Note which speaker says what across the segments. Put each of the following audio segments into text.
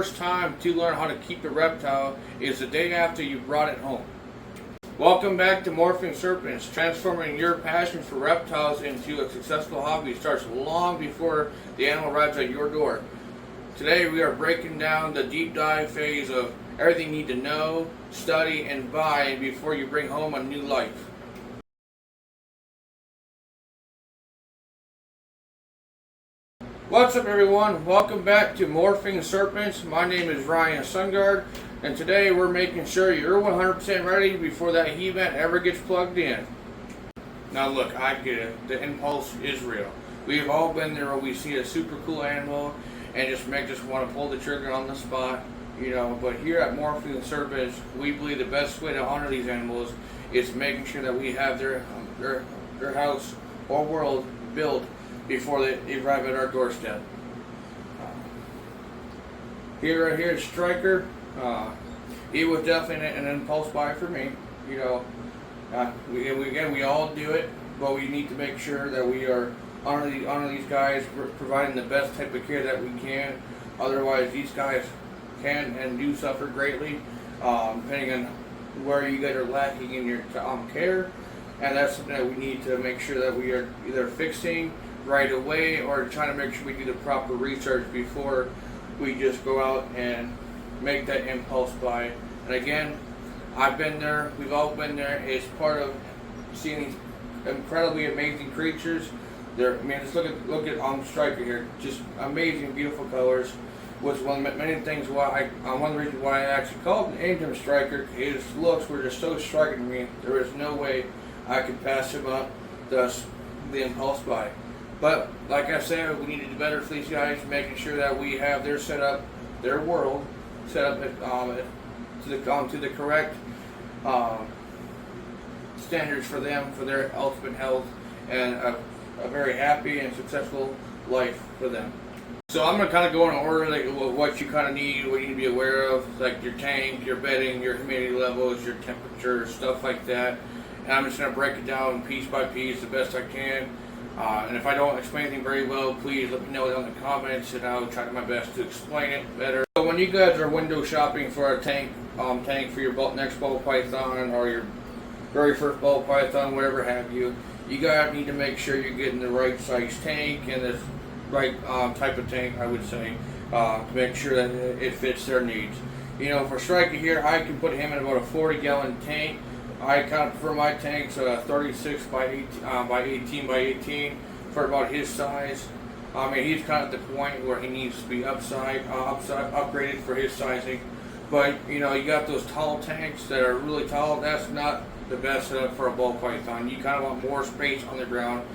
Speaker 1: worst time to learn how to keep a reptile is the day after you brought it home. Welcome back to Morphing Serpents. Transforming your passion for reptiles into a successful hobby starts long before the animal arrives at your door. Today we are breaking down the deep dive phase of everything you need to know, study, and buy before you bring home a new life. What's up, everyone? Welcome back to Morphing Serpents. My name is Ryan Sungard, and today we're making sure you're 100% ready before that heat vent ever gets plugged in. Now look, I get it. The impulse is real. We've all been there where we see a super cool animal and just make us want to pull the trigger on the spot, but here at Morphing Serpents, we believe the best way to honor these animals is making sure that we have their house or world built before they arrive at our doorstep. Right here is Striker. He was definitely an impulse buy for me. We all do it, but we need to make sure that we are honor these guys, providing the best type of care that we can. Otherwise, these guys can and do suffer greatly, depending on where you guys are lacking in your care. And that's something that we need to make sure that we are either fixing right away or trying to make sure we do the proper research before we just go out and make that impulse buy. And again, I've been there, we've all been there. It's part of seeing these incredibly amazing creatures. Just look at Striker here, just amazing, beautiful colors. Was one of many things one of the reasons why I actually named him Striker. His looks were just so striking to me. There was no way I could pass him up, thus the impulse buy. But like I said, we need to do better for these guys, making sure that we have their world set up to the correct standards for them, for their ultimate health, and a very happy and successful life for them. So I'm going to kind of go in order, like what you kind of need, what you need to be aware of, like your tank, your bedding, your humidity levels, your temperature, stuff like that. And I'm just going to break it down piece by piece the best I can. And if I don't explain anything very well, please let me know down in the comments, and I'll try my best to explain it better. So when you guys are window shopping for a tank for your next ball python or your very first ball python, whatever have you, you guys need to make sure you're getting the right size tank and the right type of tank, I would say, to make sure that it fits their needs. For Striker here, I can put him in about a 40-gallon tank. I kind of prefer my tanks 36 by 18 by 18 for about his size. He's kind of at the point where he needs to be upgraded for his sizing. But you got those tall tanks that are really tall. That's not the best setup for a ball python. You kind of want more space on the ground,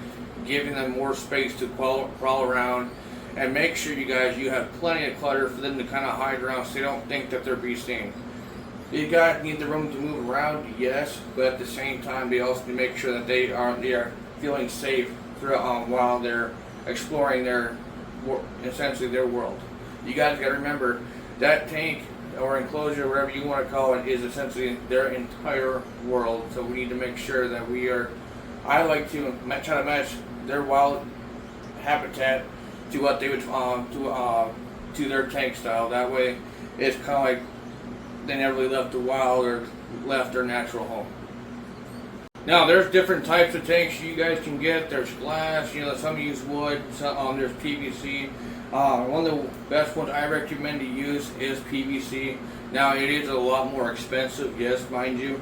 Speaker 1: giving them more space to crawl around, and make sure you have plenty of clutter for them to kind of hide around so they don't think that they're being seen. You guys need the room to move around, yes, but at the same time, they also need to make sure that they are feeling safe throughout while they're exploring essentially their world. You guys got to remember that tank or enclosure, whatever you want to call it, is essentially their entire world. So we need to make sure that I like to try to match their wild habitat to what they would to their tank style. That way, it's kind of like they never really left the wild or left their natural home. Now, there's different types of tanks you guys can get. There's glass, some use wood, there's PVC. One of the best ones I recommend to use is PVC. Now, it is a lot more expensive, yes, mind you,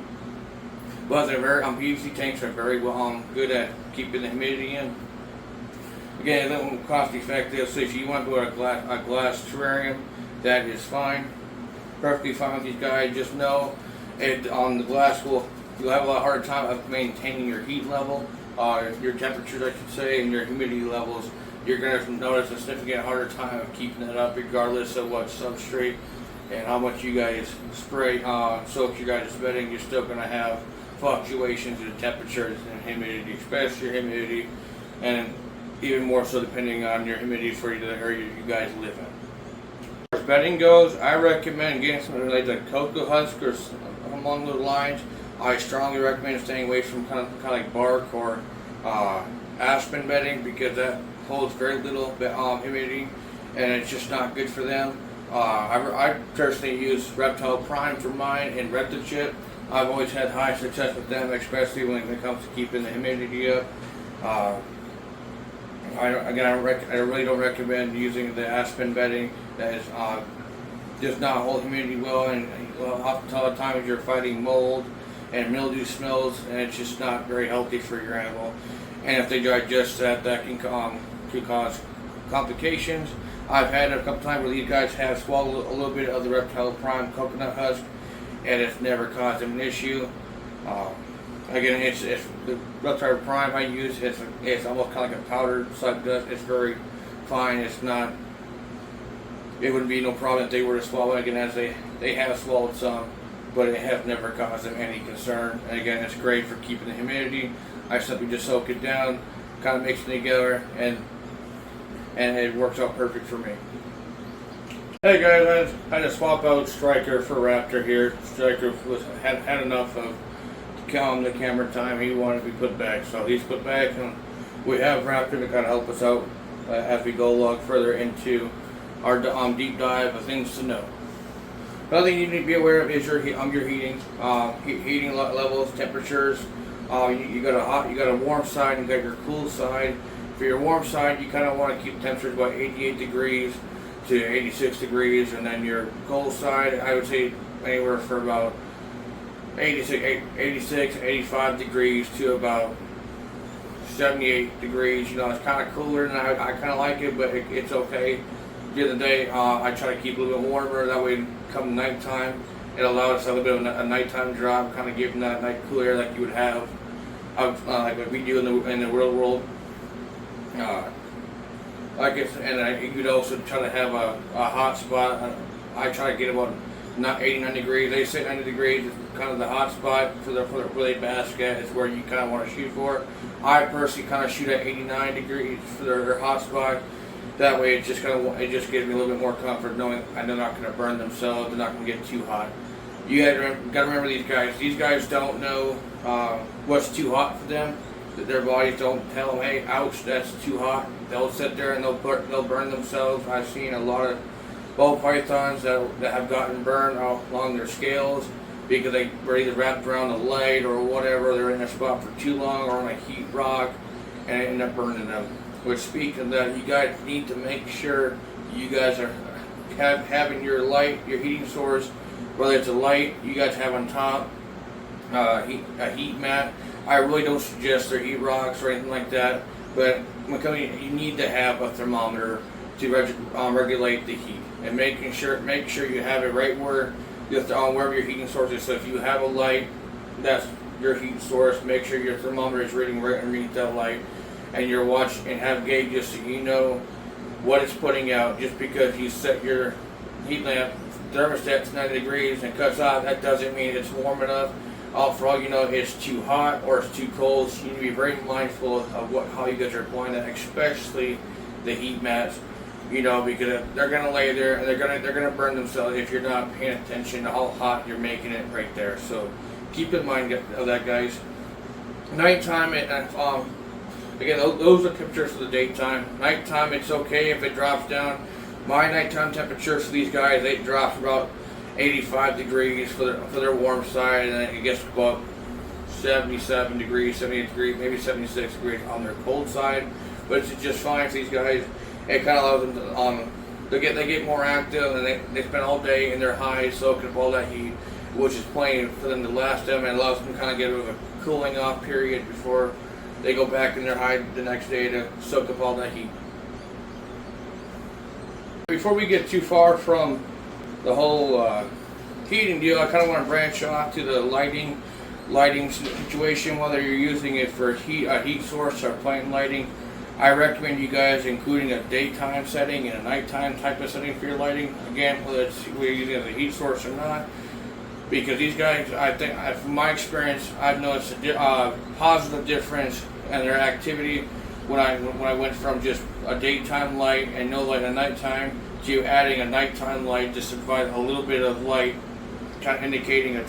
Speaker 1: but PVC tanks are very good at keeping the humidity in. Again, a little cost effective, so if you want to go to a glass terrarium, that is fine. Perfectly fine with these guys. Just know on the glass you'll have a lot harder time of maintaining your heat level, your temperatures I should say, and your humidity levels. You're going to notice a significant harder time of keeping it up regardless of what substrate and how much you guys spray, soak your guys' bedding. You're still going to have fluctuations in temperatures and humidity, especially your humidity, and even more so depending on your humidity for the area you guys live in. As bedding goes, I recommend getting something like the cocoa husk or along those lines. I strongly recommend staying away from kind of like bark or aspen bedding because that holds very little humidity and it's just not good for them. I personally use Reptile Prime for mine and Reptile Chip. I've always had high success with them, especially when it comes to keeping the humidity up. I really don't recommend using the aspen bedding. That is does not hold humidity well, and oftentimes you're fighting mold and mildew smells, and it's just not very healthy for your animal. And if they digest that, that can cause complications. I've had it a couple times where these guys have swallowed a little bit of the Reptile Prime coconut husk, and it's never caused them an issue. Again, it's the Reptile Prime I use. It's almost kind of like a powdered suck dust. It's very fine. It's not. It wouldn't be no problem if they were to swallow it. Again, as they have swallowed some, but it has never caused them any concern. And again, it's great for keeping the humidity. I simply just soak it down, kind of mix it together, and it works out perfect for me. Hey guys, I had to swap out Striker for Raptor here. Striker had enough of the camera time. He wanted to be put back, so he's put back, and we have Raptor to kind of help us out as we go along further into our deep dive of things to know. Another thing you need to be aware of is your heating, heating levels, temperatures. You got a warm side, and you got your cool side. For your warm side, you kind of want to keep temperatures about 88 degrees to 86 degrees, and then your cold side, I would say anywhere from about 86, 85 degrees to about 78 degrees. You know, it's kind of cooler, and I kind of like it, but it's okay. The other day, I try to keep a little bit warmer. That way, come nighttime, it allows us a little bit of a nighttime drop, kind of giving that night cool air like you would have, like what we do in the real world. You could also try to have a hot spot. I try to get about 89 degrees. They say 90 degrees is kind of the hot spot for where they bask at. Is where you kind of want to shoot for. I personally kind of shoot at 89 degrees for their hot spot. That way, it just gives me a little bit more comfort knowing they're not going to burn themselves. They're not going to get too hot. You got to remember these guys. These guys don't know what's too hot for them. Their bodies don't tell them, "Hey, ouch, that's too hot." They'll sit there and they'll burn themselves. I've seen a lot of ball pythons that have gotten burned along their scales because they were either wrapped around a light or whatever. They're in a spot for too long or on a heat rock, and it ended up burning them. Which speaks of that, you guys need to make sure you guys are having your light, your heating source, whether it's a light you guys have on top, a heat mat. I really don't suggest their heat rocks or anything like that, but you need to have a thermometer to regulate the heat, and make sure you have it right where wherever your heating source is. So if you have a light, that's your heat source. Make sure your thermometer is reading right underneath that light, and you're watching and have gauges so you know what it's putting out. Just because you set your heat lamp thermostat to 90 degrees and cuts out, that doesn't mean it's warm enough. For all you know, it's too hot or it's too cold. So you need to be very mindful of how you guys are applying that, especially the heat mats. You know, because they're gonna lay there and they're gonna burn themselves if you're not paying attention to how hot you're making it right there. So keep in mind of that, guys. Nighttime, again, those are temperatures for the daytime. Nighttime, it's okay if it drops down. My nighttime temperature for these guys, they drop about 85 degrees for their warm side, and then it gets about 77 degrees, 78 degrees, maybe 76 degrees on their cold side. But it's just fine for these guys. It kind of allows them to they get more active, and they spend all day in their hides soaking up all that heat, which is plenty for them to last them, and allows them to kind of get a cooling off period before they go back in their hide the next day to soak up all that heat. Before we get too far from the whole heating deal, I kind of want to branch off to the lighting situation. Whether you're using it for a heat source or plain lighting, I recommend you guys including a daytime setting and a nighttime type of setting for your lighting. Again, whether we're using it as a heat source or not, because these guys, I think, from my experience, I've noticed a positive difference in their activity when I went from just a daytime light and no light at nighttime to adding a nighttime light just to provide a little bit of light, kind of indicating a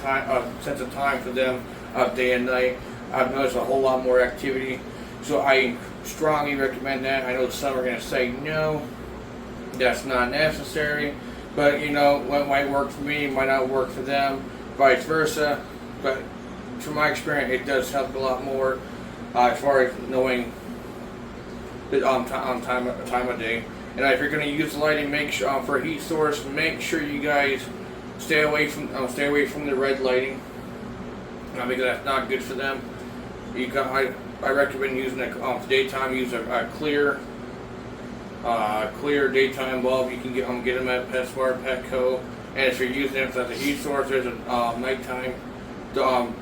Speaker 1: sense of time for them of day and night. I've noticed a whole lot more activity, so I strongly recommend that. I know some are going to say no, that's not necessary, But you know, what might work for me might not work for them, vice versa. But from my experience, it does help a lot more as far as knowing the time of day. And if you're going to use lighting, make sure for a heat source, make sure you guys stay away from the red lighting because that's not good for them. I recommend using daytime. Use a clear daytime bulb. You can get them at PetSmart, Petco. And if you're using it as a heat source, there's a nighttime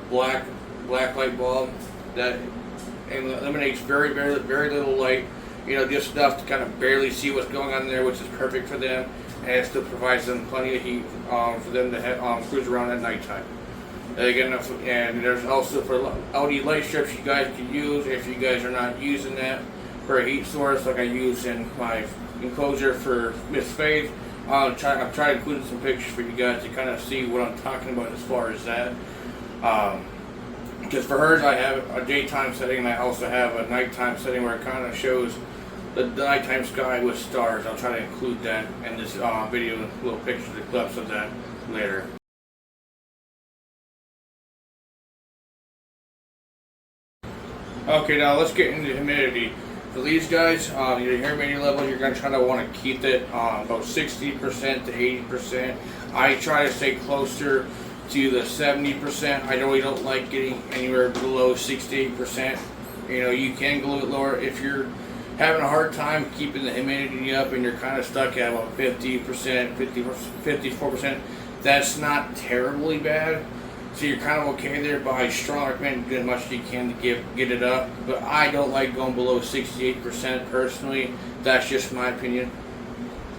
Speaker 1: black light bulb that eliminates very little light. You know, just enough to kind of barely see what's going on there, which is perfect for them, and it still provides them plenty of heat for them to cruise around at nighttime. And there's also for LED light strips you guys can use if you guys are not using that for a heat source, like I use in my enclosure for Miss Faith. I'm trying to include some pictures for you guys to kind of see what I'm talking about as far as that. Because for hers, I have a daytime setting, and I also have a nighttime setting where it kind of shows the nighttime sky with stars. I'll try to include that in this video, little pictures and clips of that later. Okay, now let's get into humidity. For these guys, your humidity level, you're going to try to want to keep it about 60% to 80%. I try to stay closer to the 70%. I really don't like getting anywhere below 68%. You know, you can go a little bit lower if you're having a hard time keeping the humidity up and you're kind of stuck at about 50%, 54%. That's not terribly bad. So you're kind of okay there, but I strongly recommend doing as much as you can to get it up. But I don't like going below 68% personally. That's just my opinion.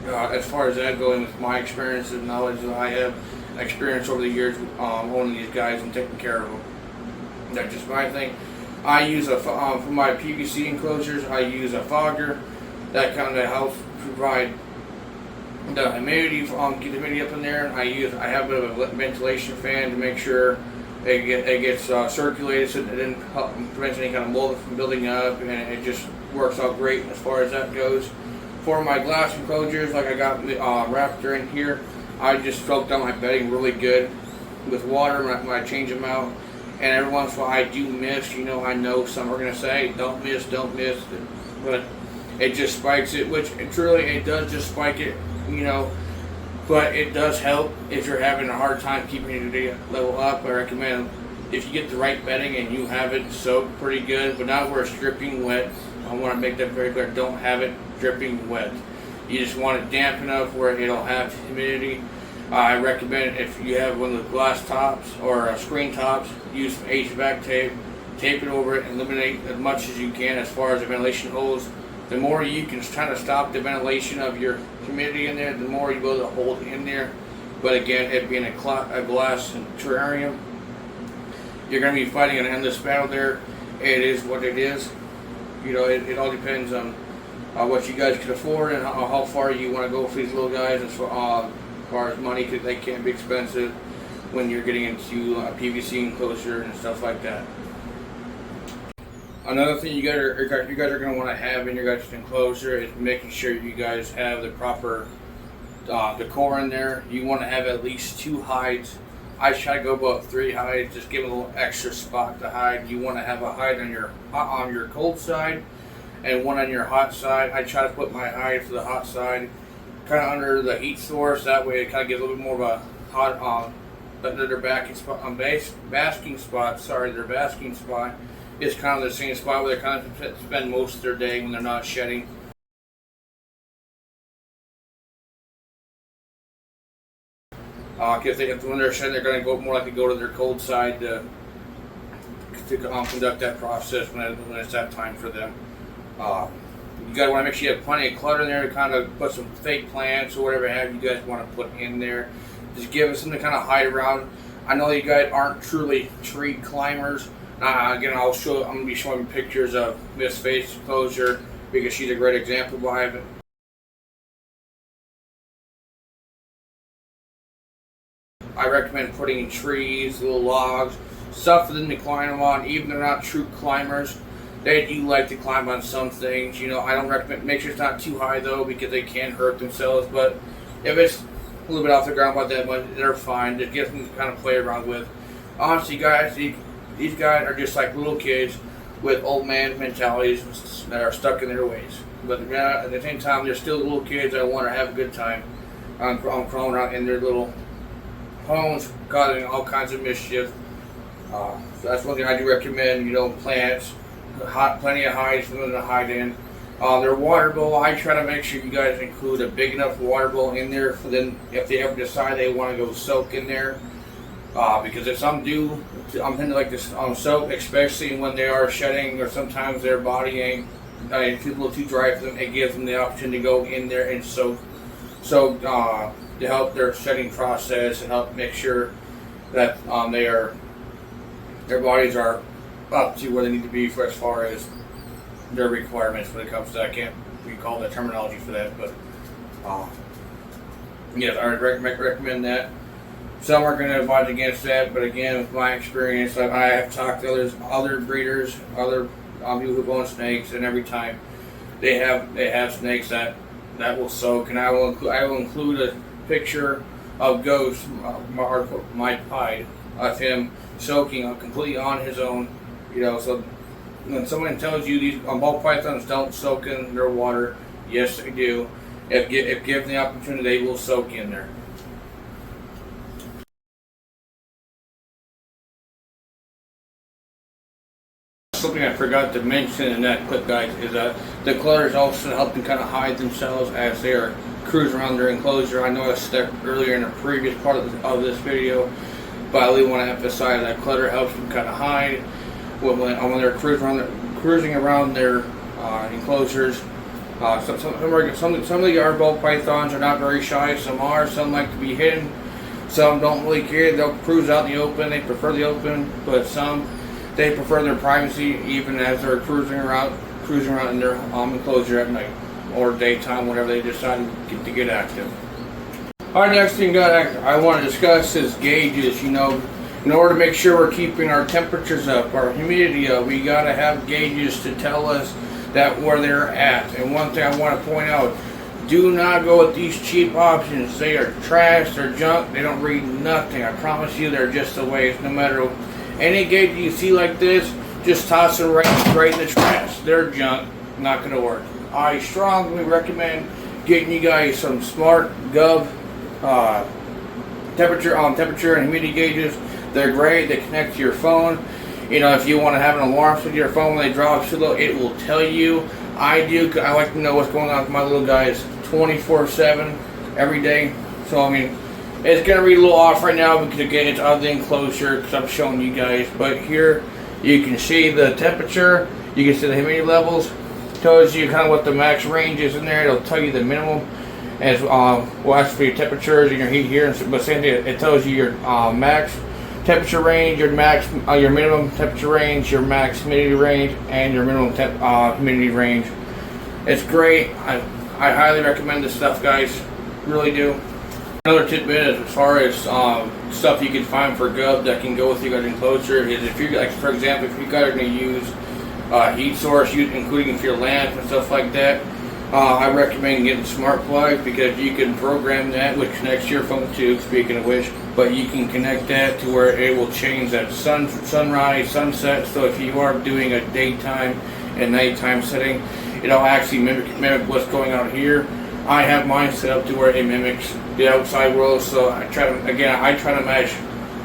Speaker 1: As far as that going, with my experience and knowledge that I have experience over the years owning these guys and taking care of them. That's just my thing. I use for my PVC enclosures, I use a fogger that kind of helps provide the humidity, get the humidity up in there. I have a bit of a ventilation fan to make sure it gets circulated, so it didn't prevent any kind of mold from building up, and it just works out great as far as that goes. For my glass enclosures, like I got Raptor in here, I just soak down my bedding really good with water when I change them out. And every once in a while I do miss. You know, I know some are going to say, don't miss. But it just spikes it, which it does just spike it, you know. But it does help if you're having a hard time keeping your humidity level up. I recommend if you get the right bedding and you have it soaked pretty good, but not where it's dripping wet. I want to make that very clear. Don't have it dripping wet. You just want it damp enough where it'll have humidity. I recommend if you have one of the glass tops or screen tops, use some HVAC tape, tape it over it, and eliminate as much as you can as far as the ventilation holes. The more you can kind of stop the ventilation of your humidity in there, the more you will hold in there. But again, it being a glass terrarium, you're going to be fighting an endless battle there. It is what it is. You know, it all depends on what you guys can afford and how far you want to go for these little guys as far as money, because they can be expensive when you're getting into PVC enclosure and stuff like that. Another thing you guys are going to want to have in your guys' enclosure is making sure you guys have the proper decor in there. You want to have at least 2 hides. I try to go about 3 hides, just give it a little extra spot to hide. You want to have a hide on your cold side and one on your hot side. I try to put my hide for the hot side kind of under the heat source. That way it kind of gives a little bit more of a hot under their basking spot. Their basking spot is kind of the same spot where they kind of spend most of their day when they're not shedding. Because when they're shedding, they're going to go more likely go to their cold side to conduct that process when it's that time for them. You guys want to make sure you have plenty of clutter in there to kind of put some fake plants or whatever have you guys want to put in there. Just give it something to kind of hide around. I know you guys aren't truly tree climbers. Again, I'm going to be showing pictures of Miss Faith's enclosure because she's a great example of it. I recommend putting trees, little logs, stuff for them to climb on, even if they're not true climbers. They do like to climb on some things. You know, I don't recommend, make sure it's not too high though, because they can hurt themselves. But if it's a little bit off the ground about that, but they're fine. It gives them to kind of play around with. Honestly, guys, these guys are just like little kids with old man mentalities that are stuck in their ways. But at the same time, they're still little kids that want to have a good time on crawling around in their little homes, causing all kinds of mischief. So that's one thing I do recommend. Plants, plenty of hides for them to hide in. Their water bowl, I try to make sure you guys include a big enough water bowl in there for them if they ever decide they want to go soak in there. Because if some do, I'm thinking like this soak, especially when they are shedding, or sometimes their body ain't a little too dry for them. It gives them the opportunity to go in there and soak to help their shedding process and help make sure that their bodies are up to where they need to be for as far as their requirements when it comes to that. I can't recall the terminology for that, but yes, I would recommend that. Some are going to advise against that, but again, with my experience, I have talked to other breeders, other people who own snakes, and every time they have snakes that will soak, and I will include a picture of Ghost, my pied, of him soaking completely on his own. So when someone tells you these ball pythons don't soak in their water, yes, they do. If given the opportunity, they will soak in there. Something I forgot to mention in that clip, guys, is that the clutters also help them kind of hide themselves as they are cruising around their enclosure. I noticed that earlier in a previous part of this video, but I really want to emphasize that clutter helps them kind of hide when they're cruising around their enclosures. Some of the arbol pythons are not very shy. Some like to be hidden. Some don't really care. They'll cruise out in the open. They prefer the open, but some they prefer their privacy, even as they're cruising around in their enclosure at night or daytime, whenever they decide to get active. Our next thing that I want to discuss is gauges. In order to make sure we're keeping our temperatures up, our humidity up, we got to have gauges to tell us that where they're at. And one thing I want to point out, do not go with these cheap options. They are trash, they're junk, they don't read nothing. I promise you they're just a waste. No matter any gauge you see like this, just toss it right in the trash. They're junk, not going to work. I strongly recommend getting you guys some smart Gov temperature and humidity gauges. They're great. They connect to your phone. If you want to have an alarm with your phone when they drop too low, it will tell you. I do. I like to know what's going on with my little guys 24/7 every day. So it's going to read a little off right now because again it's out of the enclosure because I'm showing you guys. But here you can see the temperature. You can see the humidity levels. It tells you kind of what the max range is in there. It'll tell you the minimum. As ask for your temperatures and your heat here, but same thing, it tells you your max temperature range, your minimum temperature range, your max humidity range, and your minimum humidity range. It's great. I highly recommend this stuff, guys. Really do. Another tidbit as far as stuff you can find for Gov that can go with your enclosure is if you for example, if you guys are going to use heat source, including for your lamps and stuff like that. I recommend getting smart plugs because you can program that, which connects to your phone too, speaking of which, but you can connect that to where it will change that sunrise, sunset. So if you are doing a daytime and nighttime setting, it'll actually mimic what's going on here. I have mine set up to where it mimics the outside world, so I try to match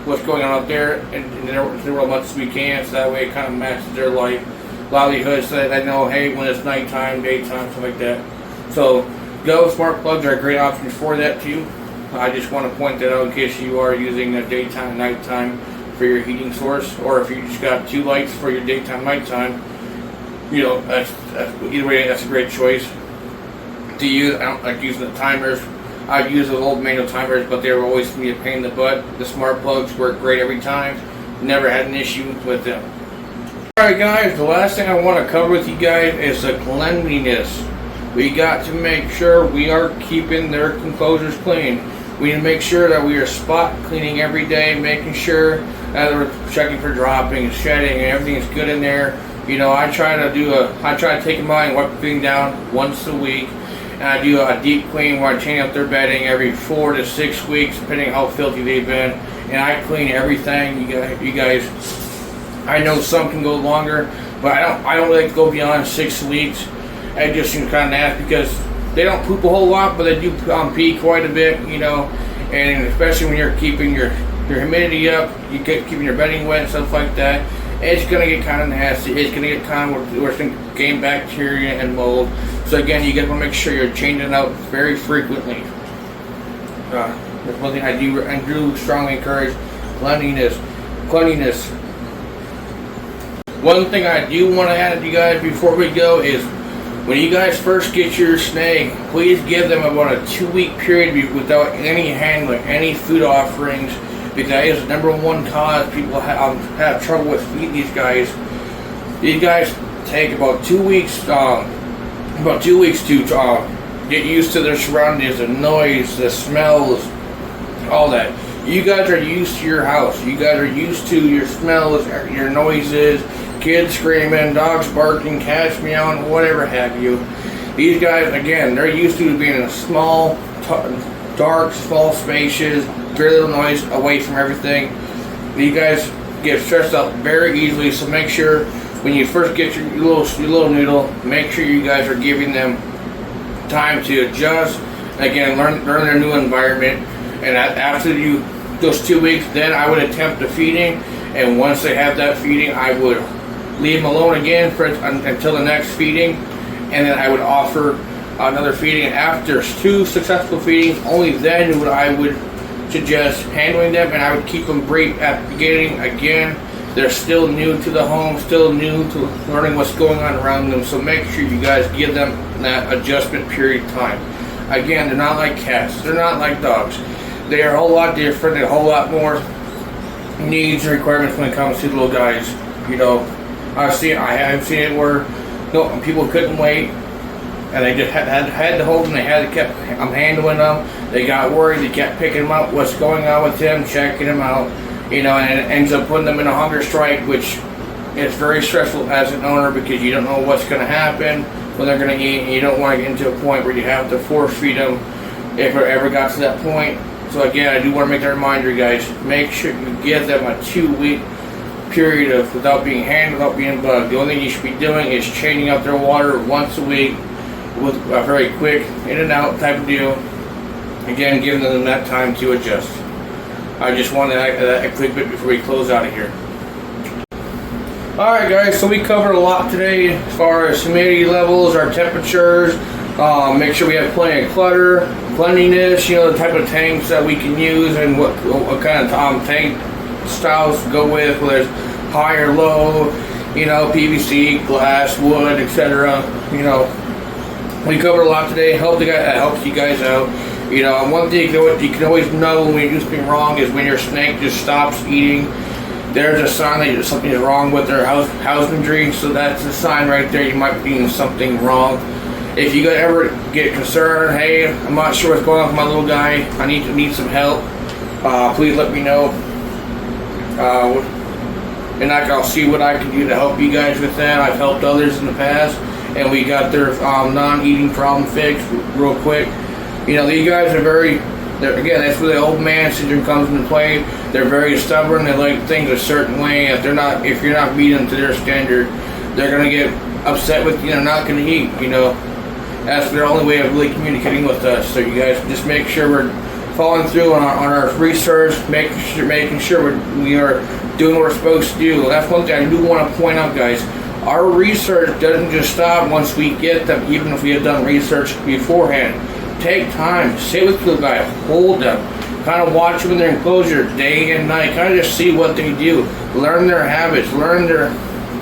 Speaker 1: what's going on out there in the world as much as we can, so that way it kind of matches their livelihood, so that they know, hey, when it's nighttime, daytime, stuff like that. So Go smart plugs are a great option for that too. I just want to point that out in case you are using a daytime and nighttime for your heating source, or if you just got two lights for your daytime nighttime. That's either way, that's a great choice to use. I don't like using the timers. I've used those old manual timers, but they were always going to be a pain in the butt. The smart plugs work great every time. Never had an issue with them. Alright guys, the last thing I want to cover with you guys is the cleanliness. We got to make sure we are keeping their enclosures clean. We need to make sure that we are spot cleaning every day, making sure that we're checking for dropping, shedding, and everything is good in there. I try to take them by and wipe everything down once a week. and I do a deep clean where I change up their bedding every 4 to 6 weeks, depending on how filthy they've been, and I clean everything. You guys, I know some can go longer, but I don't like to go beyond 6 weeks. It just seems kind of nasty because they don't poop a whole lot, but they do pee quite a bit, you know, and especially when you're keeping your humidity up, keeping your bedding wet and stuff like that, it's going to get kind of nasty. It's going to get kind of where it's going to gain bacteria and mold. So again, you guys want to make sure you're changing it out very frequently. That's one thing I do strongly encourage: cleanliness. One thing I do want to add to you guys before we go is, when you guys first get your snake, please give them about a 2-week period without any handling, any food offerings, because that is the number one cause people have trouble with feeding these guys. These guys take about 2 weeks, to get used to their surroundings, the noise, the smells, all that. You guys are used to your house. You guys are used to your smells, your noises, kids screaming, dogs barking, cats meowing, whatever have you. These guys, again, they're used to being in a small, dark, small spaces, very little noise, away from everything. These guys get stressed out very easily, so make sure when you first get your little noodle, make sure you guys are giving them time to adjust. Again, learn their new environment. And after those 2 weeks, then I would attempt the feeding. And once they have that feeding, I would leave them alone again until the next feeding, and then I would offer another feeding. And after 2 successful feedings, only then would I suggest handling them, and I would keep them brief at the beginning. Again, they're still new to the home, still new to learning what's going on around them, so make sure you guys give them that adjustment period time. Again, they're not like cats, they're not like dogs. They are a whole lot different, and a whole lot more needs and requirements when it comes to little guys. You know, I have seen it where people couldn't wait, and they just had to hold them. They had to keep handling them. They got worried. They kept picking them up. What's going on with them? Checking them out. You know, and it ends up putting them in a hunger strike, which is very stressful as an owner because you don't know what's going to happen when they're going to eat, and you don't want to get into a point where you have to force feed them if it ever got to that point. So again, I do want to make that reminder, guys. Make sure you give them a 2-week period of without being handled, without being bugged. The only thing you should be doing is changing out their water once a week with a very quick in and out type of deal. Again, giving them that time to adjust. I just wanted a quick bit before we close out of here. Alright guys, so we covered a lot today as far as humidity levels, our temperatures, make sure we have plenty of clutter, cleanliness, you know, the type of tanks that we can use and what kind of tank styles to go with, whether it's high or low, you know, PVC, glass, wood, etc. You know, we covered a lot today. Helps you guys out. You know, one thing you can always know when you do something wrong is when your snake just stops eating. There's a sign that something is wrong with their husbandry, so that's a sign right there. You might be doing something wrong. If you ever get concerned, hey, I'm not sure what's going on with my little guy, I need some help, please let me know. And I'll see what I can do to help you guys with that. I've helped others in the past, and we got their non-eating problem fixed real quick. You know, these guys are again, that's where the old man syndrome comes into play. They're very stubborn. They like things a certain way. If you're not meeting them to their standard, they're gonna get upset with you. They're not gonna eat. You know, that's their only way of really communicating with us. So you guys just make sure we're following through on our research, making sure we are doing what we're supposed to do. That's one thing I do want to point out, guys. Our research doesn't just stop once we get them, even if we have done research beforehand. Take time, sit with the guy, hold them, kind of watch them in their enclosure day and night, kind of just see what they do, learn their habits, learn their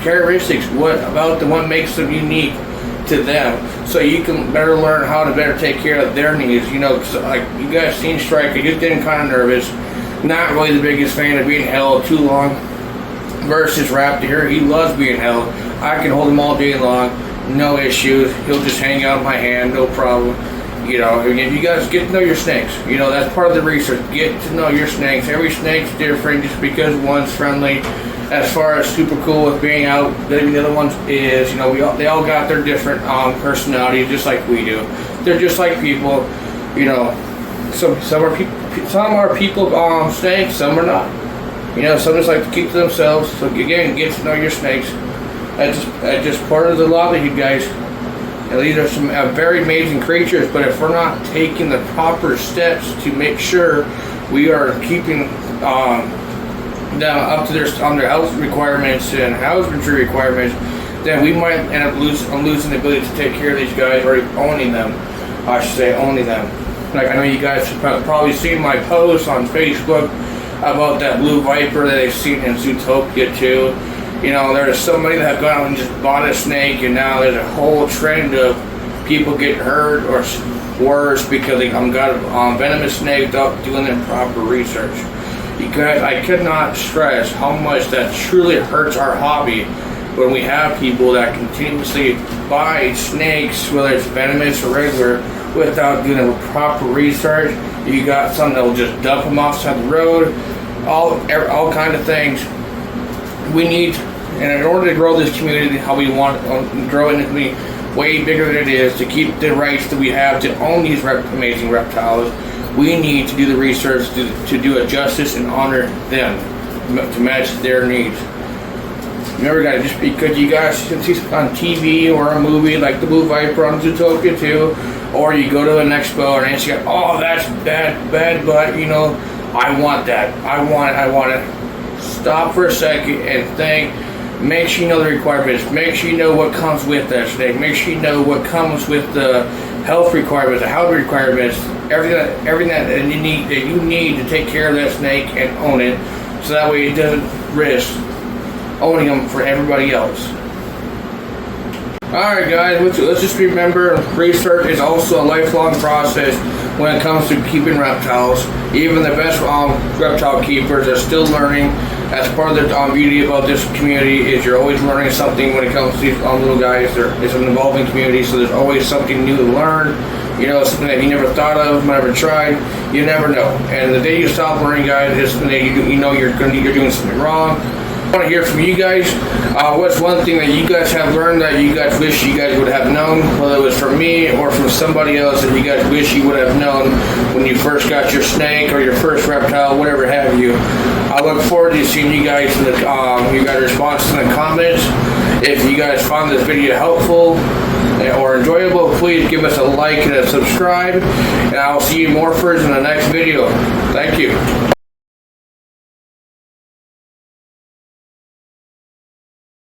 Speaker 1: characteristics, what makes them unique to them, so you can better learn how to better take care of their needs. You know, like you guys seen Striker, just getting kind of nervous, not really the biggest fan of being held too long, versus Raptor here, he loves being held. I can hold him all day long, no issues. He'll just hang out in my hand, no problem. You know, you guys get to know your snakes. You know, that's part of the research. Get to know your snakes. Every snake's different. Just because one's friendly, as far as super cool with being out, the other ones is, you know, they all got their different personalities, just like we do. They're just like people. You know, some are people snakes, some are not. You know, some just like to keep to themselves. So again, get to know your snakes. That's just part of the law that you guys. And these are some very amazing creatures, but if we're not taking the proper steps to make sure we are keeping them up to their health requirements and husbandry requirements, then we might end up losing the ability to take care of these guys, or owning them. I should say owning them. Like, I know you guys have probably seen my post on Facebook about that blue viper that they've seen in Zootopia too. You know, there's somebody that have gone out and just bought a snake, and now there's a whole trend of people getting hurt or worse because they got a venomous snake without doing their proper research. You guys, I could not stress how much that truly hurts our hobby when we have people that continuously buy snakes, whether it's venomous or regular, without doing the proper research. You got some that will just dump them off the road, all kind of things. We need, and in order to grow this community how we want to grow it to be way bigger than it is, to keep the rights that we have to own these amazing reptiles, we need to do the research to do it justice and honor them to match their needs. Remember, guys, just because you guys can see on TV or a movie like the Blue Viper on Zootopia 2, or you go to an expo and you go, oh, that's bad, but you know, I want that. I want it. Stop for a second and think. Make sure you know the requirements. Make sure you know what comes with that snake. Make sure you know what comes with the health requirements, the health requirements, everything that you need to take care of that snake and own it, so that way it doesn't risk owning them for everybody else. Alright guys, let's just remember, research is also a lifelong process when it comes to keeping reptiles. Even the best reptile keepers are still learning. That's part of the beauty about this community, is you're always learning something when it comes to these little guys. It's an evolving community, so there's always something new to learn. You know, something that you never thought of, never tried. You never know. And the day you stop learning, guys, is the day you know you're doing something wrong. I want to hear from you guys. What's one thing that you guys have learned that you guys wish you guys would have known, whether it was from me or from somebody else that you guys wish you would have known when you first got your snake or your first reptile, whatever have you. I look forward to seeing you guys in the you guys' responses in the comments. If you guys found this video helpful or enjoyable, please give us a like and a subscribe, and I'll see you morphers in the next video. Thank you.